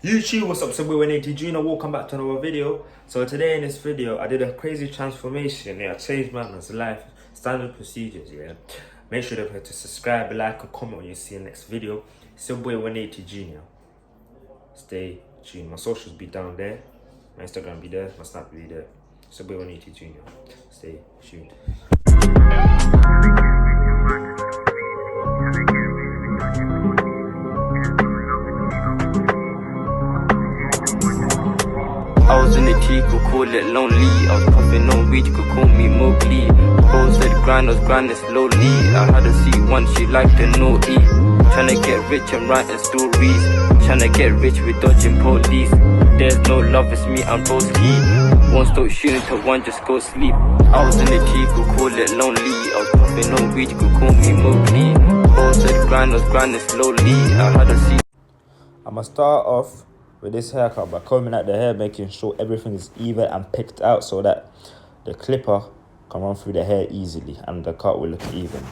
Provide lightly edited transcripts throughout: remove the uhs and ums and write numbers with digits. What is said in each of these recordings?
YouTube, what's up? So we're 180 Junior. Welcome back to another video. So today in this video, I did a crazy transformation. Yeah, I changed my man's life, standard procedures. Yeah, make sure to subscribe, like, and comment when you see the next video. It's your boy 180 Junior. Stay tuned. My socials be down there. My Instagram be there. My Snap be there. It's your boy 180 Junior. Stay tuned. I was in the T, could call it lonely. I was puffing on weed, you could call me Mowgli. Bro said grind, I was grinding slowly. I had a seat once, she liked the naughty. Tryna get rich and writing stories. Tryna get rich with dodging police. There's no love, it's me and broski. Won't stop shooting till one, just go sleep. I was in the T, could call it lonely. I was puffing on weed, you could call me Mowgli. Bro said grind, I was grinding slowly. I had a seat. I'ma start off with this haircut by combing out the hair, making sure everything is even and picked out so that the clipper can run through the hair easily and the cut will look even.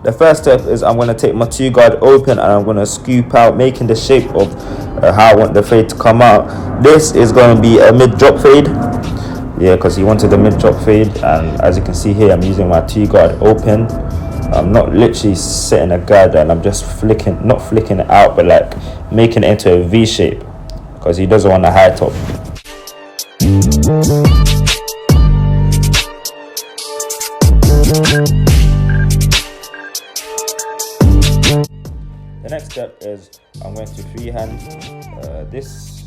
The first step is I'm going to take my 2-guard open and I'm going to scoop out, making the shape of how I want the fade to come out. This is going to be a mid-drop fade. Yeah, because he wanted a mid-drop fade, and as you can see here, I'm using my 2-guard open. I'm not literally setting a guard and I'm just not flicking it out, but like making it into a V shape because he doesn't want a high top. The next step is I'm going to freehand. This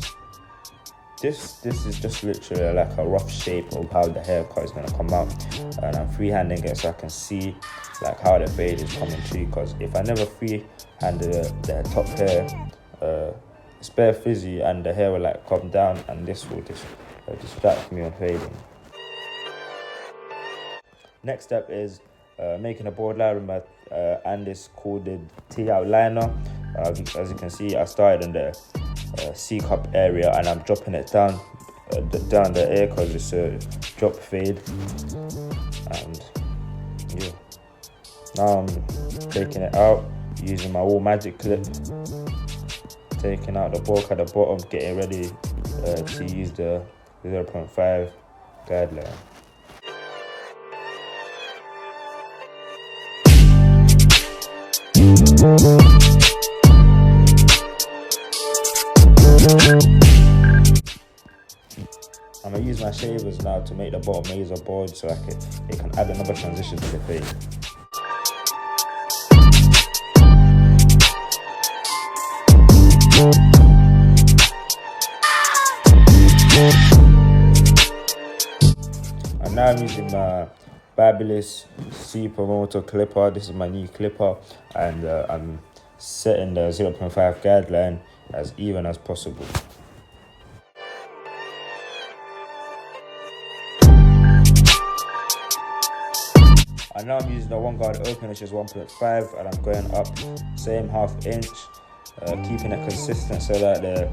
is just literally like a rough shape of how the haircut is going to come out, and I'm freehanding it so I can see like how the fade is coming through. Because if I never freehand the top hair, it's bare frizzy and the hair will like come down, and this will just distract me on fading. Next step is making a board line with my and it's called the T-out liner. As you can see, I started in the C-cup area and I'm dropping it down the air because it's a drop fade. And yeah, now I'm taking it out using my All Magic clip, taking out the bulk at the bottom, getting ready to use the 0.5 guideline. I'm gonna use my shavers now to make the bottom razor board so it can add another transition to the fade. And now I'm using my Fabulous Supermoto clipper. This is my new clipper, and I'm setting the 0.5 guideline as even as possible. And now I'm using the 1-guard open, which is 1.5, and I'm going up same ½ inch, keeping it consistent so that the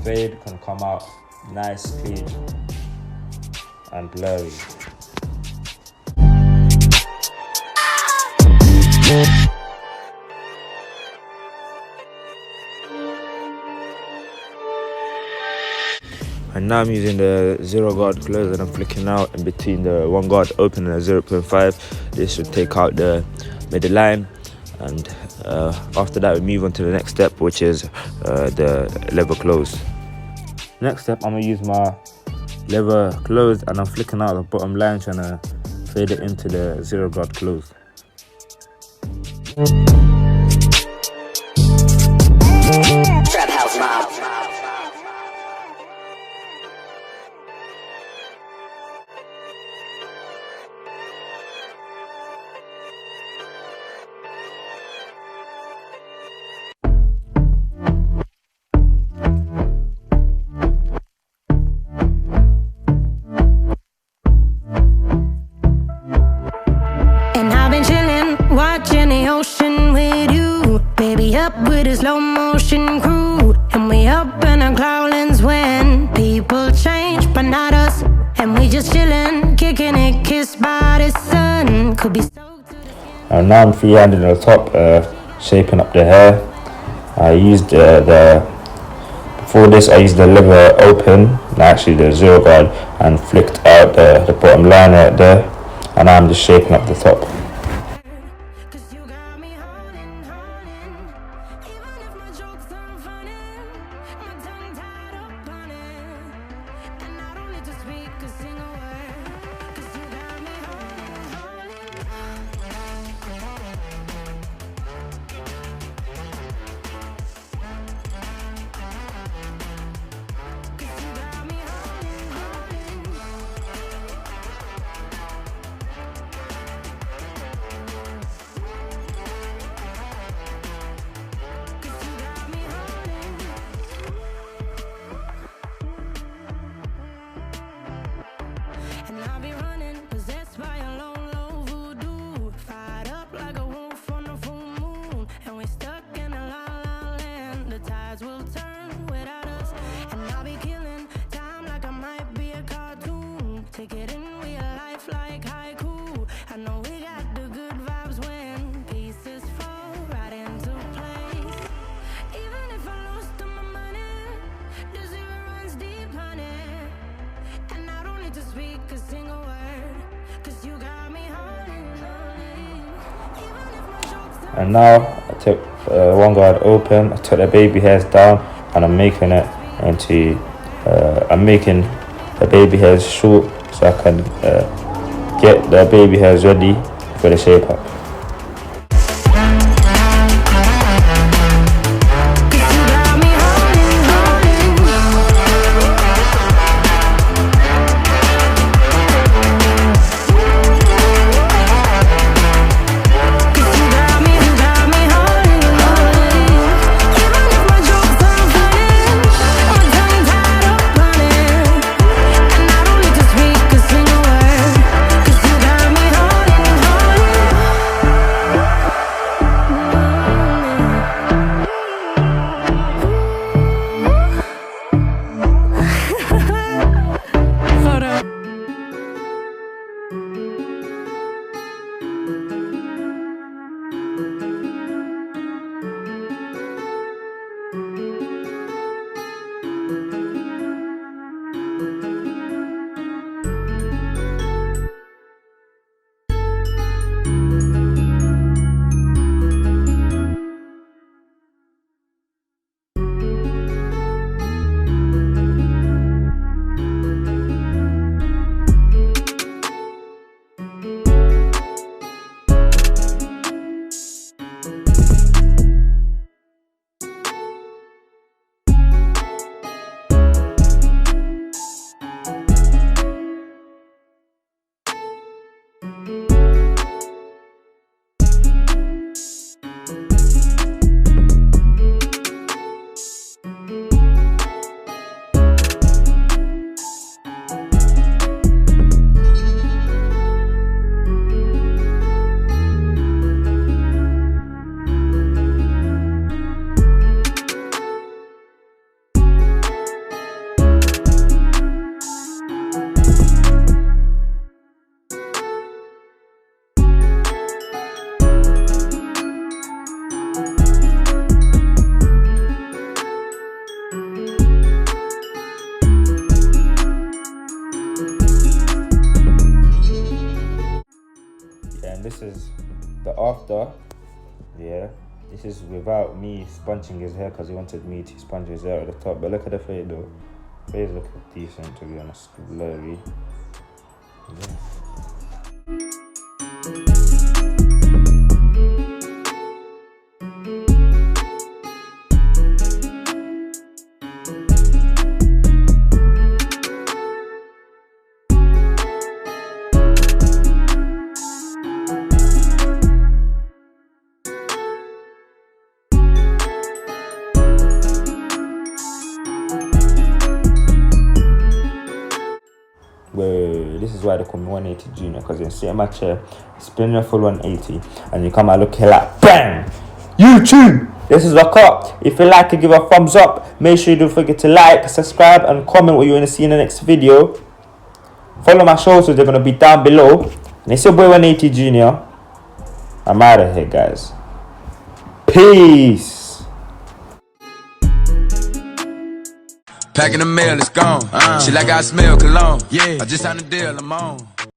fade can come out nice, clean and blurry. And now I'm using the 0-guard close and I'm flicking out in between the 1-guard open and the 0.5. This should take out the middle line, and after that we move on to the next step, which is the lever close. Next step, I'm gonna use my lever close and I'm flicking out the bottom line, trying to fade it into the 0-guard close. Trap House Mob. And I've been chilling, watching the ocean with you. Baby, we up with a slow motion crew, and we up in our cloudlands when people change, but not us. And we just chillin', kicking it, kissed by the sun. Could be soaked to the skin. And now I'm freehanded on the top, shaping up the hair. I used before this I used the lever open, actually the zero guard, and flicked out the bottom line right there. And now I'm just shaping up the top. Cause you got me holding, even if my jokes aren't funny, my tongue tied up on it, and I don't need to speak a single word. Cause you got me and I'll be running, possessed by a low, low voodoo. Fired up like a wolf on a full moon, and we're stuck in a la la land. The tides will turn without us, and I'll be killing time like I might be a cartoon. Take it in real life like haiku. I know we got the good vibes when pieces fall right into place. Even if I lost all my money, the zero runs deep, honey. And I don't need to speak a single word, cause you got me holding. Even if my jokes are And now I took one guard open, I took the baby hairs down, and I'm making it into I'm making the baby hairs short so I can get the baby hairs ready for the shape up. This is the after. Yeah, this is without me sponging his hair because he wanted me to sponge his hair at the top. But look at the fade though. Fade looks decent, to be honest. Blurry. Yeah. This is why they call me 180 Junior, because you sit in my chair, spin a full 180, and you come out looking like BANG! YouTube! This is a cut. If you like it, give a thumbs up. Make sure you don't forget to like, subscribe, and comment what you want to see in the next video. Follow my shows, so they're going to be down below. And it's your boy 180 Junior. I'm out of here, guys. Peace. Packing the mail, it's gone. She like I smell cologne. Yeah, I just signed a deal, I'm on.